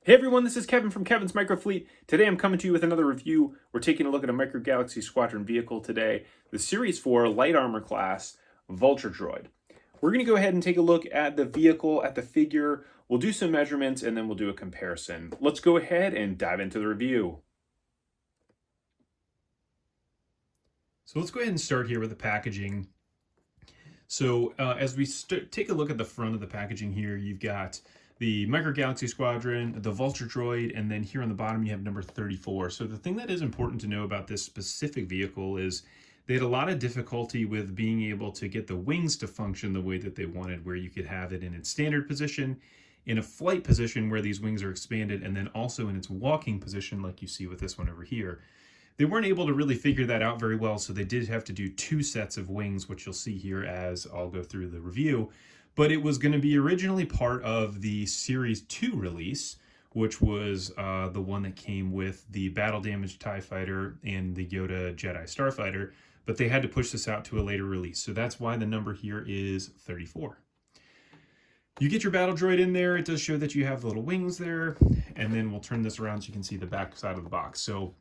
Hey everyone, this is Kevin from Kevin's Microfleet. Today I'm coming to you with another review. We're taking a look at a Micro Galaxy Squadron vehicle today, the Series 4 Light Armor Class Vulture Droid. We're going to go ahead and take a look at the vehicle, at the figure. We'll do some measurements and then we'll do a comparison. Let's go ahead and dive into the review. So let's go ahead and start here with the packaging. So as we take a look at the front of the packaging here, you've got the Micro Galaxy Squadron, the Vulture Droid, and then here on the bottom you have number 34. So the thing that is important to know about this specific vehicle is they had a lot of difficulty with being able to get the wings to function the way that they wanted, where you could have it in its standard position, in a flight position where these wings are expanded, and then also in its walking position like you see with this one over here. They weren't able to really figure that out very well, so they did have to do two sets of wings, which you'll see here as I'll go through the review. But it was going to be originally part of the Series 2 release, which was the one that came with the battle-damaged TIE Fighter and the Yoda Jedi Starfighter, but they had to push this out to a later release. So that's why the number here is 34. You get your battle droid in there. It does show that you have the little wings there, and then we'll turn this around so you can see the back side of the box. So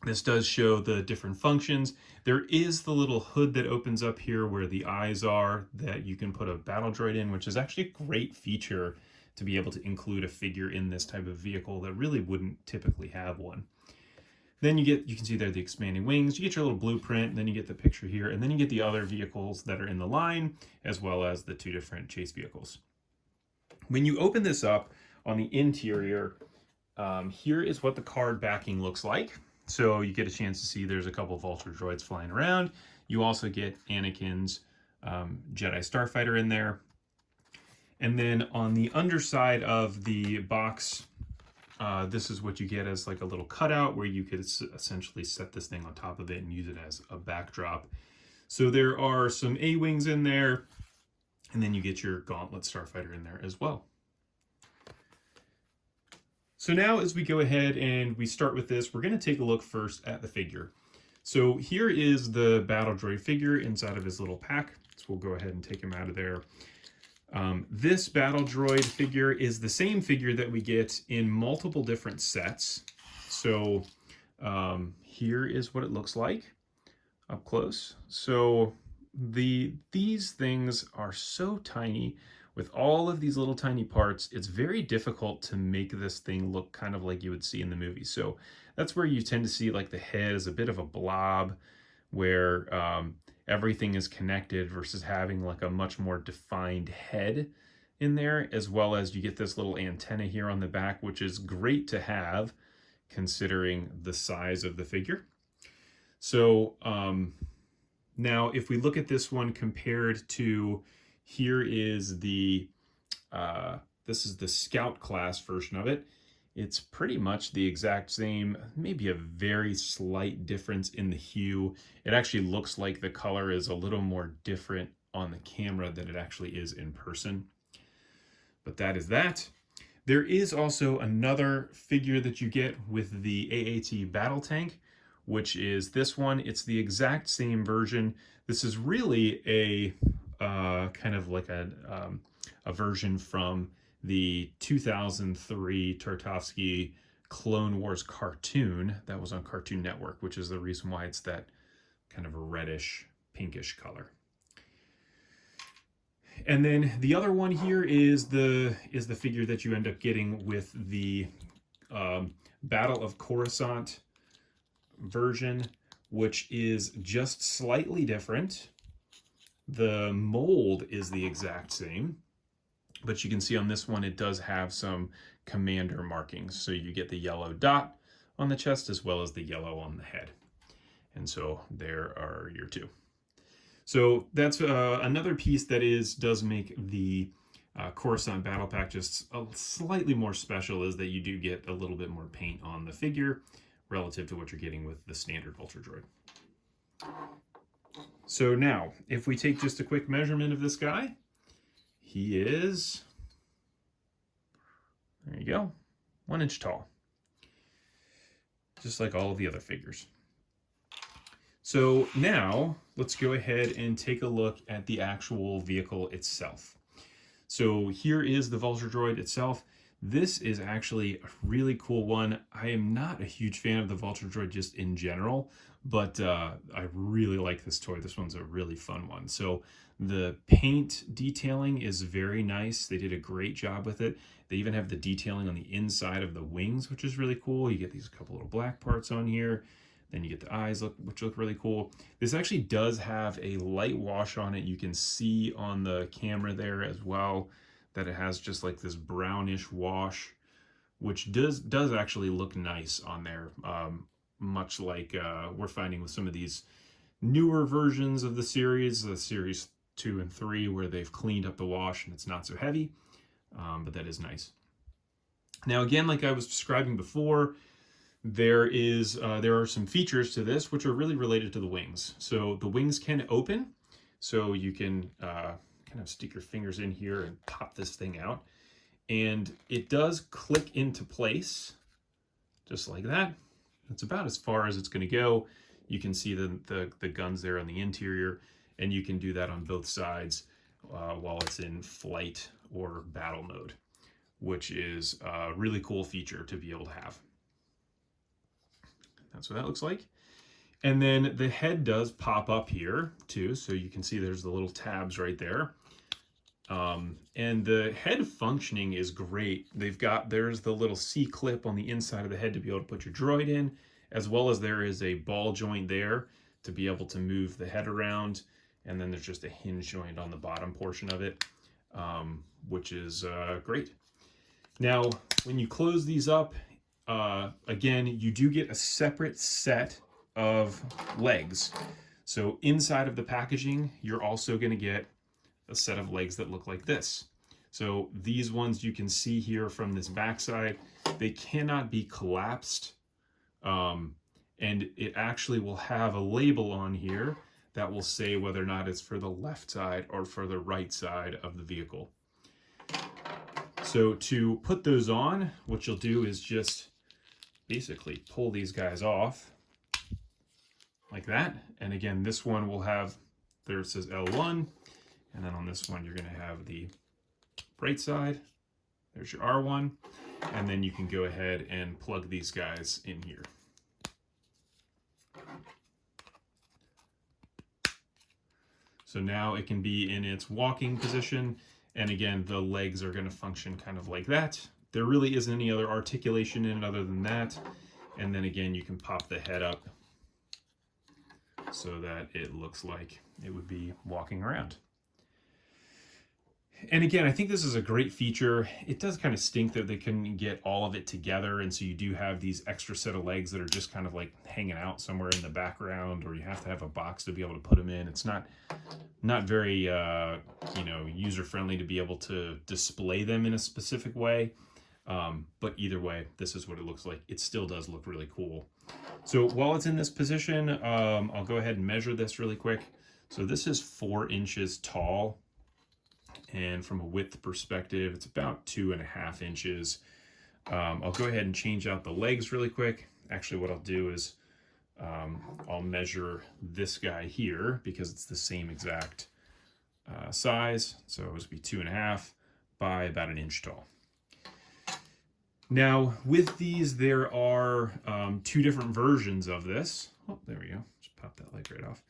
this does show the different functions. There is the little hood that opens up here where the eyes are that you can put a battle droid in, which is actually a great feature to be able to include a figure in this type of vehicle that really wouldn't typically have one. Then you can see there the expanding wings, you get your little blueprint, and then you get the picture here, and then you get the other vehicles that are in the line, as well as the two different chase vehicles. When you open this up on the interior, here is what the card backing looks like. So you get a chance to see there's a couple Vulture droids flying around. You also get Anakin's Jedi Starfighter in there. And then on the underside of the box, this is what you get as like a little cutout where you could essentially set this thing on top of it and use it as a backdrop. So there are some A-wings in there, and then you get your Gauntlet Starfighter in there as well. So now as we go ahead and we start with this, we're going to take a look first at the figure. So here is the battle droid figure inside of his little pack. So we'll go ahead and take him out of there. This battle droid figure is the same figure that we get in multiple different sets. So here is what it looks like up close. So these things are so tiny. With all of these little tiny parts, it's very difficult to make this thing look kind of like you would see in the movie. So that's where you tend to see like the head is a bit of a blob where everything is connected versus having like a much more defined head in there, as well as you get this little antenna here on the back, which is great to have considering the size of the figure. So now if we look at this one compared to here is the, this is the Scout class version of it. It's pretty much the exact same, maybe a very slight difference in the hue. It actually looks like the color is a little more different on the camera than it actually is in person. But that is that. There is also another figure that you get with the AAT battle tank, which is this one. It's the exact same version. This is really a kind of like a version from the 2003 Tartakovsky Clone Wars cartoon that was on Cartoon Network, which is the reason why it's that kind of a reddish, pinkish color. And then the other one here is the figure that you end up getting with the Battle of Coruscant version, which is just slightly different. The mold is the exact same, but you can see on this one it does have some commander markings. So you get the yellow dot on the chest as well as the yellow on the head. And so there are your two. So that's another piece that does make the Coruscant Battle Pack just slightly more special, is that you do get a little bit more paint on the figure relative to what you're getting with the standard Vulture droid. So now, if we take just a quick measurement of this guy, he is, there you go, 1 inch tall, just like all of the other figures. So now let's go ahead and take a look at the actual vehicle itself. So here is the Vulture droid itself. This is actually a really cool one. I am not a huge fan of the Vulture Droid just in general, but I really like this toy. This one's a really fun one. So the paint detailing is very nice. They did a great job with it. They even have the detailing on the inside of the wings, which is really cool. You get these couple little black parts on here. Then you get the eyes, which look really cool. This actually does have a light wash on it. You can see on the camera there as well that it has just like this brownish wash, which does actually look nice on there. Much like we're finding with some of these newer versions of the series 2 and 3, where they've cleaned up the wash and it's not so heavy, but that is nice. Now again, like I was describing before, there are some features to this which are really related to the wings. So the wings can open, so you can kind of stick your fingers in here and pop this thing out, and it does click into place just like that. That's about as far as it's going to go. You can see the guns there on the interior, and you can do that on both sides while it's in flight or battle mode, which is a really cool feature to be able to have. That's what that looks like. And then the head does pop up here too, so you can see there's the little tabs right there. And the head functioning is great. There's the little C-clip on the inside of the head to be able to put your droid in, as well as there is a ball joint there to be able to move the head around. And then there's just a hinge joint on the bottom portion of it, which is great. Now, when you close these up, again, you do get a separate set of legs. So inside of the packaging, you're also going to get a set of legs that look like this. So these ones you can see here from this backside, they cannot be collapsed. And it actually will have a label on here that will say whether or not it's for the left side or for the right side of the vehicle. So to put those on, what you'll do is just basically pull these guys off like that. And again, this one will have, there it says L1. And then on this one, you're going to have the right side. There's your R1. And then you can go ahead and plug these guys in here. So now it can be in its walking position. And again, the legs are going to function kind of like that. There really isn't any other articulation in it other than that. And then again, you can pop the head up so that it looks like it would be walking around. And again, I think this is a great feature. It does kind of stink that they couldn't get all of it together, and so you do have these extra set of legs that are just kind of like hanging out somewhere in the background, or you have to have a box to be able to put them in. It's not very user-friendly to be able to display them in a specific way. But either way, this is what it looks like. It still does look really cool. So while it's in this position, I'll go ahead and measure this really quick. So this is 4 inches tall. And from a width perspective, it's about 2.5 inches. I'll go ahead and change out the legs really quick. Actually, what I'll do is I'll measure this guy here because it's the same exact size. So it would be 2.5 by about 1 inch tall. Now, with these, there are 2 different versions of this. Oh, there we go. Just pop that leg right off.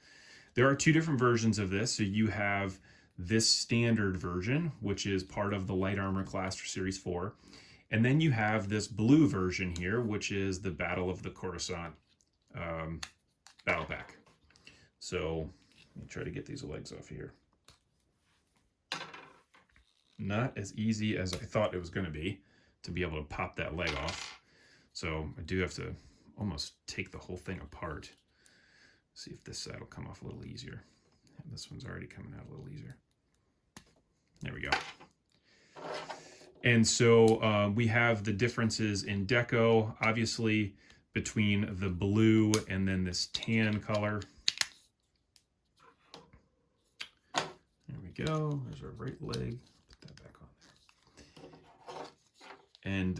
There are 2 different versions of this. So you have this standard version, which is part of the light armor class for Series 4. And then you have this blue version here, which is the Battle of the Coruscant battle pack. So let me try to get these legs off here. Not as easy as I thought it was going to be able to pop that leg off. So I do have to almost take the whole thing apart. See if this side will come off a little easier. This one's already coming out a little easier. There we go. And so we have the differences in deco, obviously, between the blue and then this tan color. There we go. There's our right leg. Put that back on there. And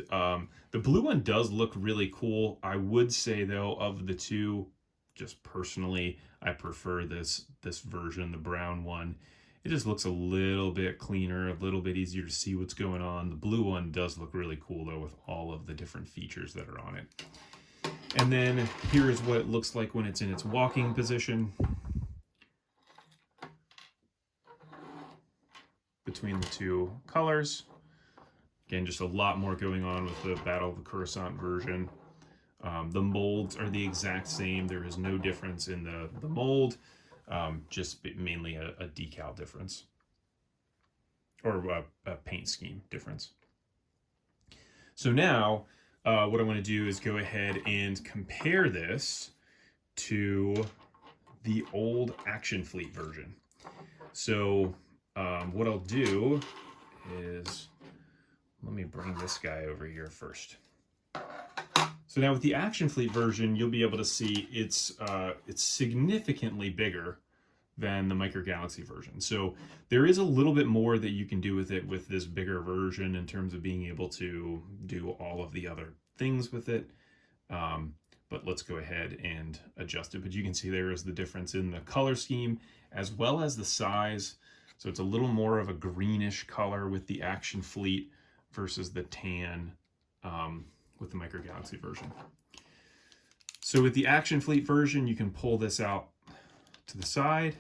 the blue one does look really cool. I would say, though, of the 2, just personally, I prefer this version, the brown one. It just looks a little bit cleaner, a little bit easier to see what's going on. The blue one does look really cool though, with all of the different features that are on it. And then here is what it looks like when it's in its walking position. Between the two colors. Again, just a lot more going on with the Battle of the Coruscant version. The molds are the exact same. There is no difference in the mold, just mainly a decal difference, or a paint scheme difference. So now what I want to do is go ahead and compare this to the old Action Fleet version. So what I'll do is, let me bring this guy over here first. So now with the Action Fleet version, you'll be able to see it's significantly bigger than the Micro Galaxy version. So there is a little bit more that you can do with it with this bigger version in terms of being able to do all of the other things with it. But let's go ahead and adjust it. But you can see there is the difference in the color scheme as well as the size. So it's a little more of a greenish color with the Action Fleet versus the tan with the Micro Galaxy version. So with the Action Fleet version, you can pull this out to the side.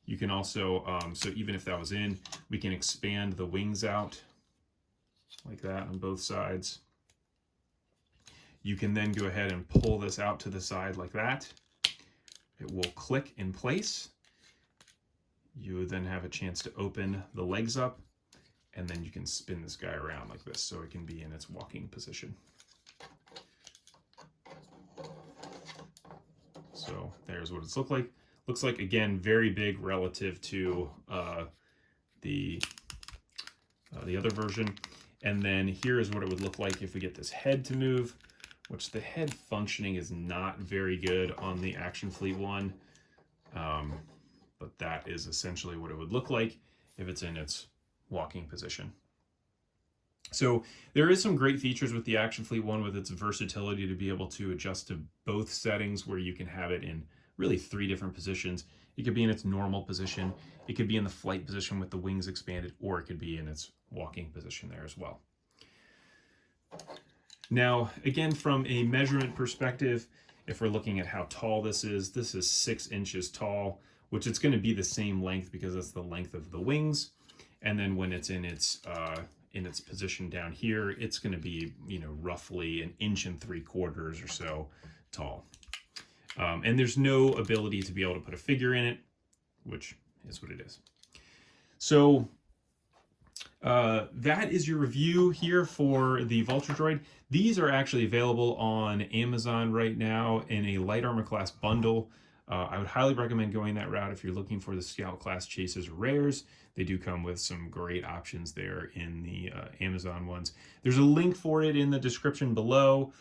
You can also, so even if that was in, we can expand the wings out like that on both sides. You can then go ahead and pull this out to the side like that. It will click in place. You then have a chance to open the legs up, and then you can spin this guy around like this so it can be in its walking position. So there's what it's looked like. Looks like, again, very big relative to the other version. And then here is what it would look like if we get this head to move, which the head functioning is not very good on the Action Fleet one. But that is essentially what it would look like if it's in its walking position. So there is some great features with the Action Fleet one, with its versatility to be able to adjust to both settings, where you can have it in really 3 different positions. It could be in its normal position, it could be in the flight position with the wings expanded, or it could be in its walking position there as well. Now, again, from a measurement perspective, if we're looking at how tall this is 6 inches tall, which it's going to be the same length because that's the length of the wings. And then when it's in its position down here, it's going to be, roughly 1 3/4 inches or so tall. And there's no ability to be able to put a figure in it, which is what it is. So that is your review here for the Vulture Droid. These are actually available on Amazon right now in a light armor class bundle. I would highly recommend going that route if you're looking for the Scout class chases or rares. They do come with some great options there in the Amazon ones. There's a link for it in the description below.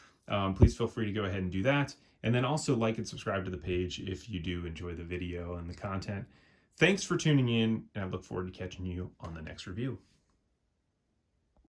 Please feel free to go ahead and do that. And then also like and subscribe to the page if you do enjoy the video and the content. Thanks for tuning in, and I look forward to catching you on the next review.